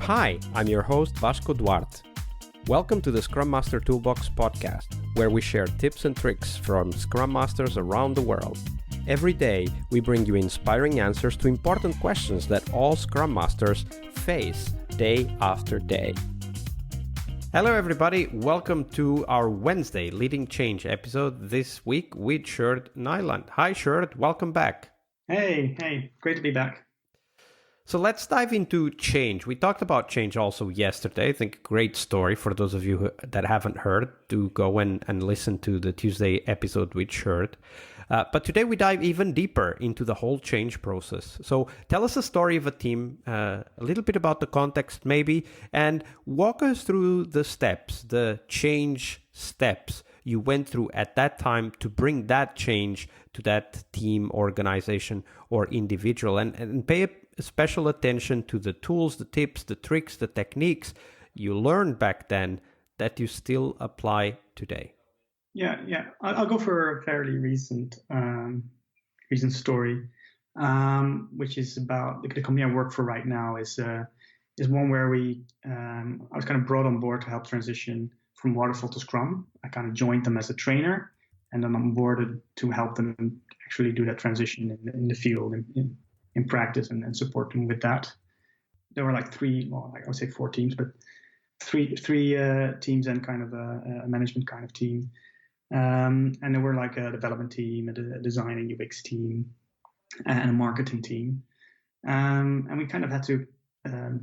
Hi, I'm your host Vasco Duarte. Welcome to the Scrum Master Toolbox podcast, where we share tips and tricks from Scrum Masters around the world. Every day, we bring you inspiring answers to important questions that all Scrum Masters face day after day. Hello everybody, welcome to our Wednesday Leading Change episode this week with Sjoerd Nijland. Hi Sjoerd, welcome back. Hey, great to be back. So let's dive into change. We talked about change also yesterday. I think a great story for those of you that haven't heard to go and listen to the Tuesday episode with Sjoerd. But today we dive even deeper into the whole change process. So tell us a story of a team, a little bit about the context maybe, and walk us through the steps, the change steps you went through at that time to bring that change to that team, organization, or individual, and pay special attention to the tools, the tips, the tricks, the techniques you learned back then that you still apply today. Yeah. I'll go for a fairly recent story, which is about the company I work for right now is one where I was kind of brought on board to help transition from Waterfall to Scrum. I kind of joined them as a trainer, and then I'm onboarded to help them actually do that transition in the field, in practice, and support them with that. There were like I would say 4 teams, but three teams and kind of a management kind of team. And there were like a development team, a design and UX team, and a marketing team. And we kind of had to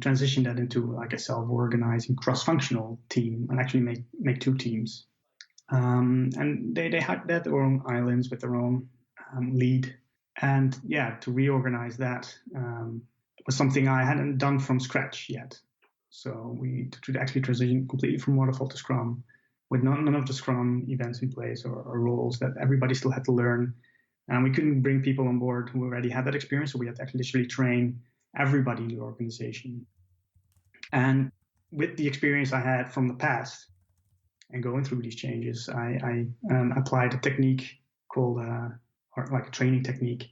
transition that into like a self-organizing cross-functional team and actually make 2 teams. And they had their own islands with their own lead. And yeah, to reorganize that was something I hadn't done from scratch yet. So we to actually transition completely from Waterfall to Scrum with none of the Scrum events in place or roles that everybody still had to learn. And we couldn't bring people on board who already had that experience, so we had to actually literally train everybody in the organization. And with the experience I had from the past and going through these changes, I applied a technique called or like a training technique,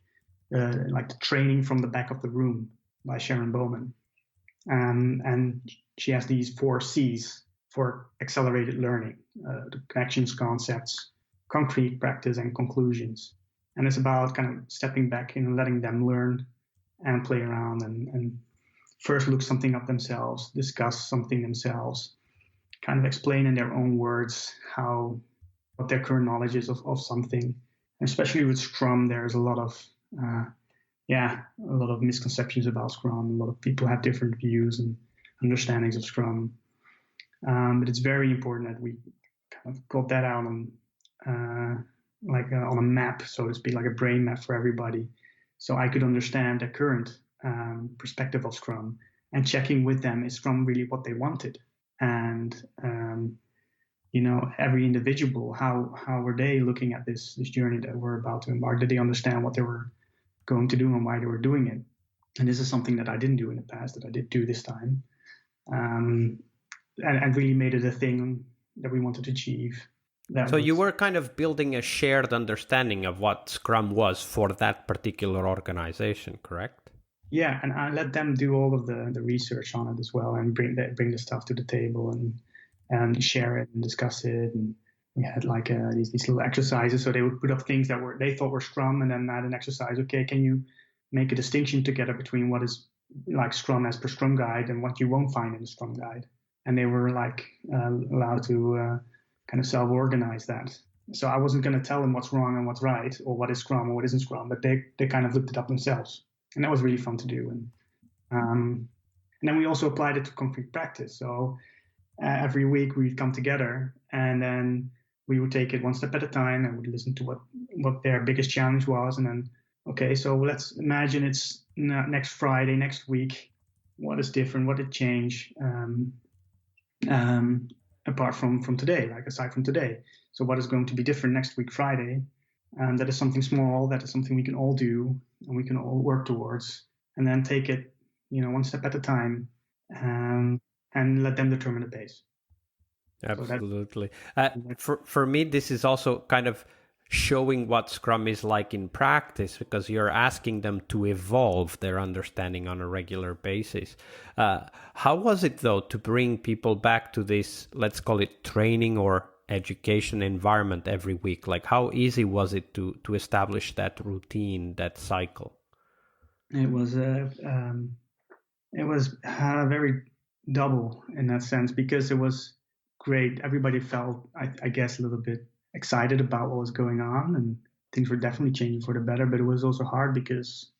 like the training from the back of the room by Sharon Bowman. And she has these 4 C's for accelerated learning, the connections, concepts, concrete practice, and conclusions. And it's about kind of stepping back and letting them learn and play around and first look something up themselves, discuss something themselves, kind of explain in their own words what their current knowledge is of something. Especially with Scrum, there's a lot of misconceptions about Scrum. A lot of people have different views and understandings of Scrum. But it's very important that we kind of got that out on a map, so to speak, like a brain map for everybody. So I could understand the current perspective of Scrum and checking with them, is Scrum really what they wanted? And every individual, how were they looking at this journey that we're about to embark? Did they understand what they were going to do and why they were doing it? And this is something that I didn't do in the past that I did do this time, and really made it a thing that we wanted to achieve. You were kind of building a shared understanding of what Scrum was for that particular organization, correct? Yeah, and I let them do all of the research on it as well, and bring the stuff to the table and share it and discuss it. And we had like these little exercises. So they would put up things that they thought were Scrum, and then add an exercise. Okay, can you make a distinction together between what is like Scrum as per Scrum Guide and what you won't find in the Scrum Guide? And they were like allowed to kind of self-organize that. So I wasn't going to tell them what's wrong and what's right, or what is Scrum or what isn't Scrum, but they kind of looked it up themselves, and that was really fun to do. And then we also applied it to concrete practice. So every week we'd come together, and then we would take it one step at a time, and we'd listen to what their biggest challenge was, and then okay, so let's imagine it's next Friday, next week. What is different? What did change? Apart from today, like aside from today. So what is going to be different next week, Friday? That is something small, that is something we can all do and we can all work towards, and then take it, one step at a time, and let them determine the pace. Absolutely. For me, this is also kind of showing what Scrum is like in practice, because you're asking them to evolve their understanding on a regular basis. How was it, though, to bring people back to this, let's call it training or education environment every week? Like, how easy was it to establish that routine, that cycle? It was very double in that sense, because it was great. Everybody felt, I guess, a little bit excited about what was going on, and things were definitely changing for the better. But it was also hard because,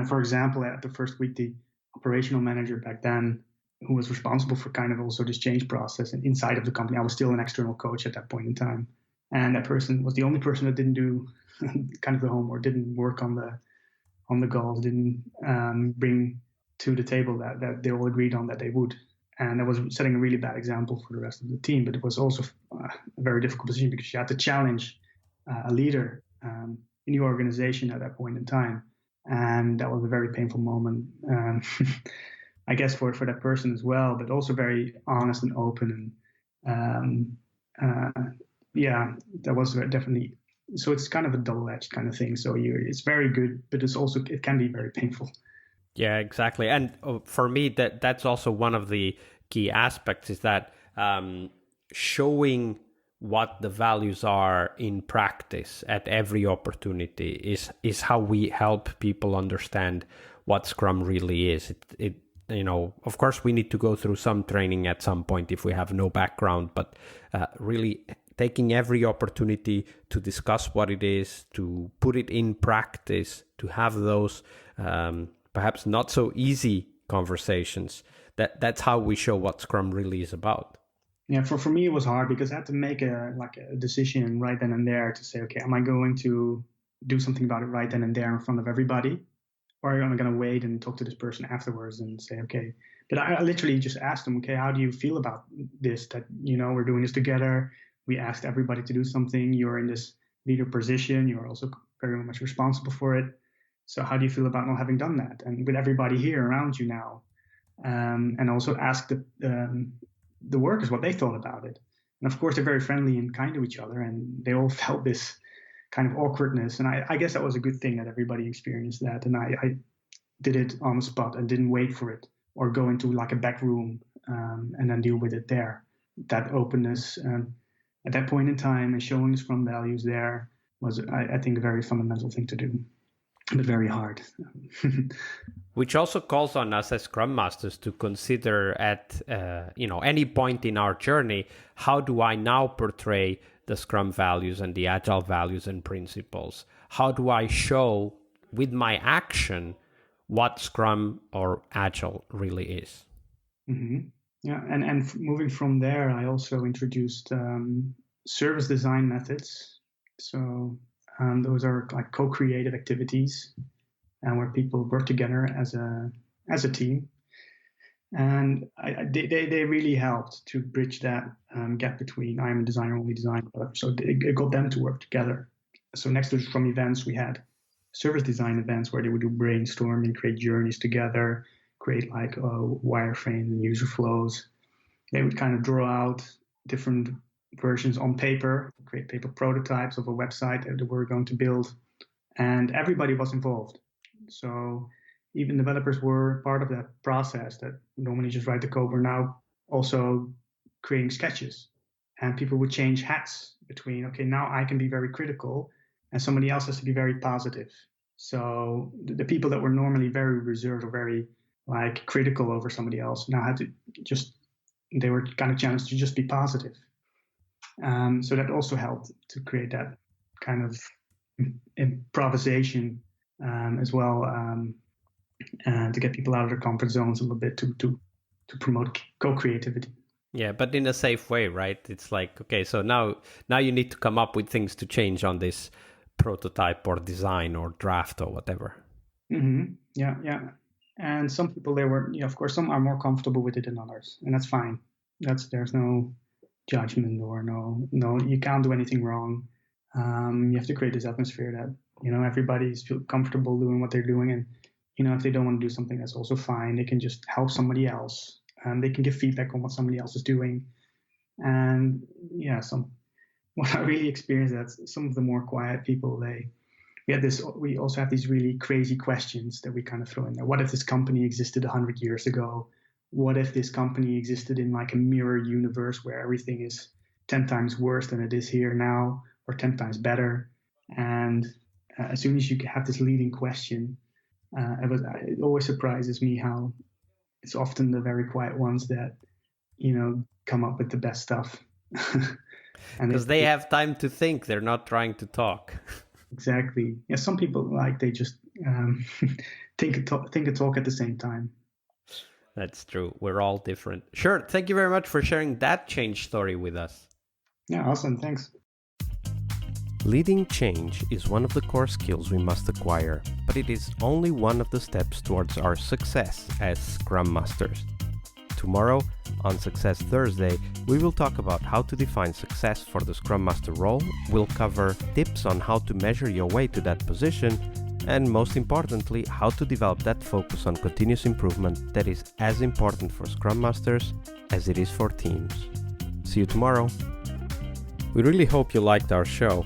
for example, at the first week, the operational manager back then, who was responsible for kind of also this change process and inside of the company, I was still an external coach at that point in time, and that person was the only person that didn't do kind of the homework, didn't work on the goals, didn't bring to the table that they all agreed on that they would. And that was setting a really bad example for the rest of the team. But it was also a very difficult position, because you had to challenge a leader in your organization at that point in time. And that was a very painful moment, I guess, for that person as well, but also very honest and open. And that was definitely. So it's kind of a double-edged kind of thing. So it's very good, but it can be very painful. Yeah, exactly. And for me, that's also one of the key aspects, is that showing what the values are in practice at every opportunity is how we help people understand what Scrum really is. It of course, we need to go through some training at some point if we have no background, but really taking every opportunity to discuss what it is, to put it in practice, to have those perhaps not so easy conversations. That's how we show what Scrum really is about. Yeah, for me it was hard, because I had to make a decision right then and there to say, okay, am I going to do something about it right then and there in front of everybody, or am I going to wait and talk to this person afterwards and say, okay? But I literally just asked them, okay, how do you feel about this? That we're doing this together. We asked everybody to do something. You're in this leader position. You're also very much responsible for it. So how do you feel about not having done that? And with everybody here around you now, and also ask the workers what they thought about it. And of course, they're very friendly and kind to each other, and they all felt this kind of awkwardness. And I guess that was a good thing, that everybody experienced that. And I did it on the spot and didn't wait for it or go into like a back room and then deal with it there. That openness at that point in time and showing the Scrum values there was, I think, a very fundamental thing to do, but very hard. Which also calls on us as Scrum Masters to consider at any point in our journey, how do I now portray the Scrum values and the Agile values and principles? How do I show with my action what Scrum or Agile really is? Mm-hmm. Yeah, and moving from there, I also introduced service design methods. So those are like co-creative activities, and where people work together as a team. And they really helped to bridge that gap between I'm a designer, only design. So it got them to work together. So next to Scrum events, we had service design events where they would do brainstorming, create journeys together, create like wireframes and user flows. They would kind of draw out different versions on paper, create paper prototypes of a website that they were going to build, and everybody was involved. So even developers were part of that process that normally just write the code. We're now also creating sketches, and people would change hats between, okay, now I can be very critical and somebody else has to be very positive. So the people that were normally very reserved or very like critical over somebody else now had to they were kind of challenged to just be positive. So that also helped to create that kind of improvisation as well, and to get people out of their comfort zones a little bit to promote co-creativity. Yeah, but in a safe way, right? It's like, okay, so now you need to come up with things to change on this prototype or design or draft or whatever. Mm-hmm. Yeah. And some people, they were, of course, some are more comfortable with it than others, and that's fine. There's no judgment or no, you can't do anything wrong. You have to create this atmosphere that everybody's feel comfortable doing what they're doing, and if they don't want to do something, that's also fine. They can just help somebody else, and they can give feedback on what somebody else is doing. And some what I really experienced that some of the more quiet people, we also have these really crazy questions that we kind of throw in there. What if this company existed 100 years ago? What if this company existed in like a mirror universe where everything is 10 times worse than it is here now, or 10 times better? And as soon as you have this leading question, it always surprises me how it's often the very quiet ones that, come up with the best stuff. Because they have time to think, they're not trying to talk. Exactly. Yeah, some people they just think and talk at the same time. That's true. We're all different. Sure. Thank you very much for sharing that change story with us. Yeah, awesome. Thanks. Leading change is one of the core skills we must acquire, but it is only one of the steps towards our success as Scrum Masters. Tomorrow, on Success Thursday, we will talk about how to define success for the Scrum Master role, we'll cover tips on how to measure your way to that position, and most importantly, how to develop that focus on continuous improvement that is as important for Scrum Masters as it is for teams. See you tomorrow. We really hope you liked our show.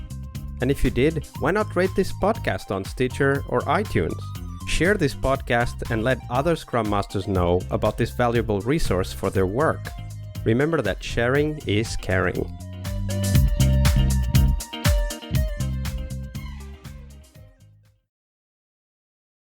And if you did, why not rate this podcast on Stitcher or iTunes? Share this podcast and let other Scrum Masters know about this valuable resource for their work. Remember that sharing is caring.